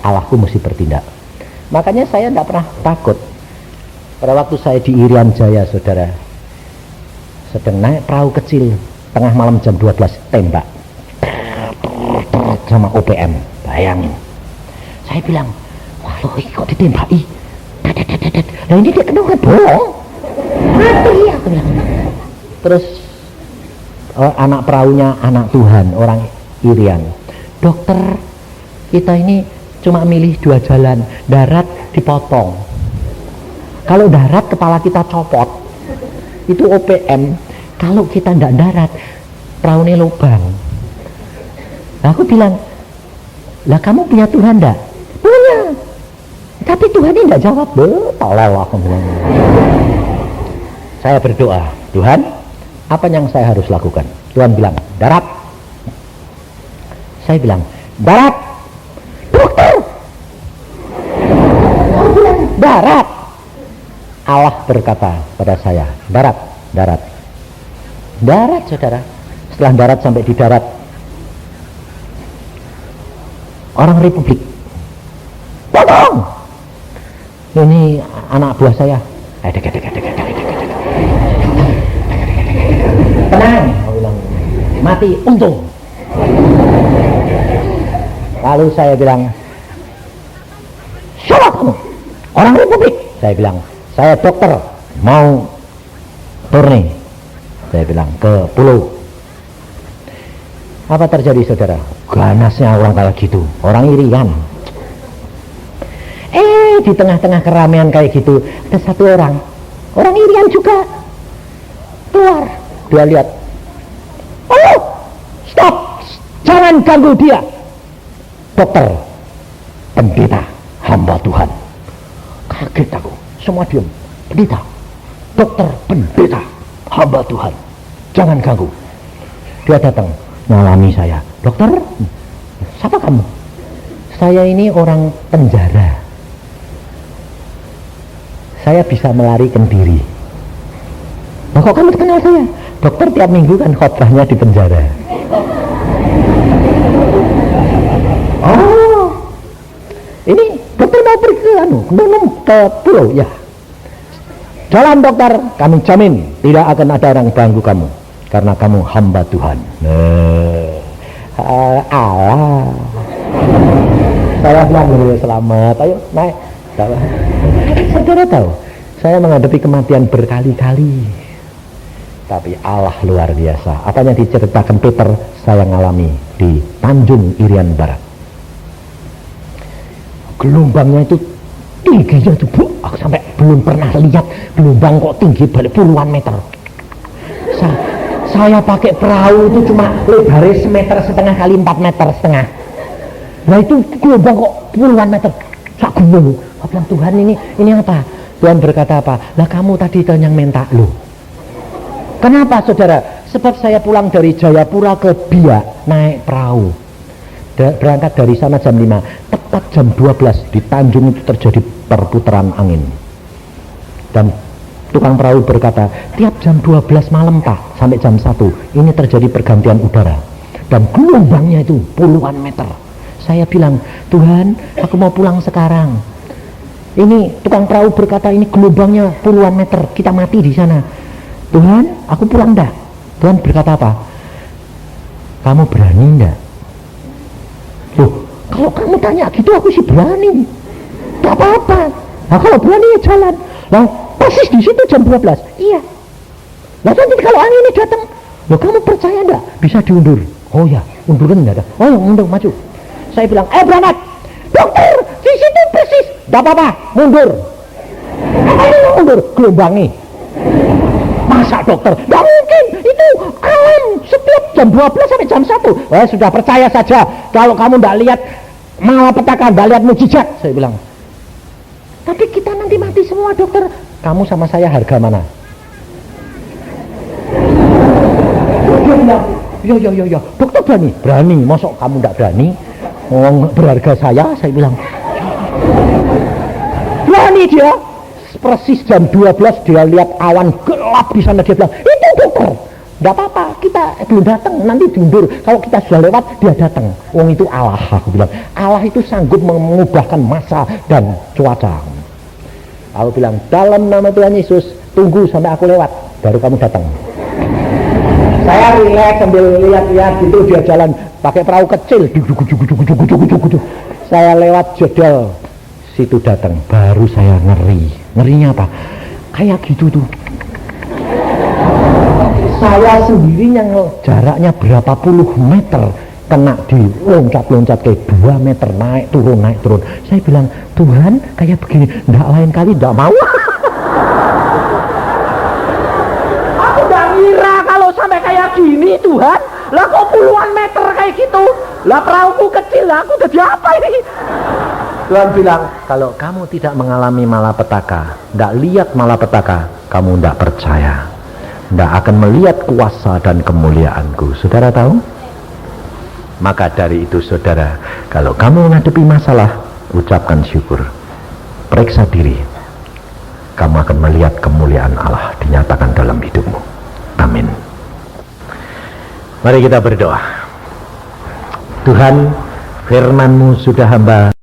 Allahku mesti bertindak. Makanya saya enggak pernah takut. Pada waktu saya di Irian Jaya, saudara, sedang naik perahu kecil, tengah malam jam 12, tembak sama OPM. Bayangin. Saya bilang, waduh, kok ditembaki? Nah ini dia kena bolong, mati aku bilang. Terus anak perahunya anak Tuhan, orang Irian. Dokter, kita ini cuma milih 2 jalan, darat dipotong. Kalau darat kepala kita copot, itu OPM. Kalau kita tidak darat, perahunya lubang. Nah, aku bilang, lah kamu punya Tuhan enggak? Punya. Tapi Tuhan ini tidak jawab. Tolol aku bilang. Saya berdoa, Tuhan, apa yang saya harus lakukan? Tuhan bilang, darat. Saya bilang, darat. Dokter. Saya bilang, darat. Allah berkata pada saya, darat, darat. Darat, saudara. Setelah darat sampai di darat, orang Republik, potong. Ini anak buah saya. Tenang, aku bilang, mati untung. Lalu saya bilang, siapa kamu? Orang Republik. Saya bilang, saya dokter, mau turni. Saya bilang, ke pulau. Apa terjadi, saudara? Ganasnya orang kayak gitu, orang Irian. Di tengah-tengah keramaian kayak gitu, ada satu orang Irian juga keluar. Dia lihat, oh, stop, jangan ganggu dia. Dokter, pendeta, hamba Tuhan. Kaget aku, semua diam. Pendeta, dokter, pendeta, hamba Tuhan, jangan ganggu. Dia datang, nyalami saya. Dokter, siapa kamu? Saya ini orang penjara. Saya bisa melarikan diri. Nah, kok kamu kenal saya? Dokter tiap minggu kan khotbahnya di penjara. Oh, ini dokter mau pergi ke pulau ya. Jalan dokter, kami jamin tidak akan ada orang ganggu kamu, karena kamu hamba Tuhan. Allah. Saya bilang, selamat, ayo naik. Saudara tahu, saya menghadapi kematian berkali-kali, tapi Allah luar biasa. Apa yang diceritakan Peter, saya ngalami di Tanjung Irian Barat. Gelombangnya itu tingginya itu, aku sampai belum pernah lihat gelombang kok tinggi balik puluhan meter. Saya pakai perahu itu cuma lebarnya 1,5 meter kali 4,5 meter. Nah itu gelombang kok puluhan meter. Sak gunung. Aku bilang, Tuhan ini apa? Tuhan berkata apa? Lah kamu tadi yang minta loh. Kenapa, saudara? Sebab saya pulang dari Jayapura ke Biak naik perahu. Berangkat dari sana jam 5. Tepat jam 12 di Tanjung itu terjadi perputaran angin. Dan tukang perahu berkata, tiap jam 12 malam Pak, sampai jam 1 ini terjadi pergantian udara. Dan gelombangnya itu puluhan meter. Saya bilang, Tuhan, aku mau pulang sekarang. Ini tukang perahu berkata, ini gelombangnya puluhan meter, kita mati di sana. Tuhan, aku pulang enggak? Tuhan berkata apa? Kamu berani enggak? Loh, kalau kamu tanya gitu aku sih berani. Gak apa-apa. Nah, kalau berani ya jalan. Nah, persis di situ jam 12. Iya. Nah, nanti kalau angin ini datang, loh kamu percaya enggak? Bisa diundur. Oh ya, unduran enggak ada. Oh ya, mundur maju. Saya bilang, berangkat. Dokter, di situ persis. Gak apa-apa, mundur. Mundur, gelombangi. Masa dokter? Gak mungkin, itu alam setiap jam 12 sampai jam 1. Sudah percaya saja. Kalau kamu gak lihat malapetaka, nggak lihat mujizat. Saya bilang, tapi kita nanti mati semua dokter. Kamu sama saya harga mana? Dia bilang, ya, dokter berani? Berani, mosok kamu nggak berani? Berharga saya bilang. Berani dia. Persis jam 12 dia lihat awan gelap di sana, dia bilang, itu dokter. Nggak apa-apa, kita belum datang, nanti diundur. Kalau kita sudah lewat, dia datang. Wong itu Allah, aku bilang. Allah itu sanggup mengubahkan masa dan cuaca. Aku bilang, dalam nama Tuhan Yesus, tunggu sampai aku lewat, baru kamu datang. Saya relax sambil lihat-lihat gitu, dia jalan pakai perahu kecil. Saya lewat jedel, situ datang, baru saya ngeri. Ngerinya apa? Kayak gitu tuh. Saya sendiri yang jaraknya berapa puluh meter kena di loncat-loncat kayak 2 meter, naik turun. Saya bilang, Tuhan kayak begini, ndak lain kali ndak mau. Aku ndak ngira kalau sampai kayak gini Tuhan. Lah kok puluhan meter kayak gitu. Lah perahuku kecil, lah aku udah diapa ini? Tuhan bilang, kalau kamu tidak mengalami malapetaka, ndak lihat malapetaka, kamu ndak percaya. Ndak akan melihat kuasa dan kemuliaanku. Saudara tahu? Maka dari itu saudara, kalau kamu menghadapi masalah, ucapkan syukur, periksa diri, kamu akan melihat kemuliaan Allah dinyatakan dalam hidupmu. Amin. Mari kita berdoa. Tuhan, firman-Mu sudah hamba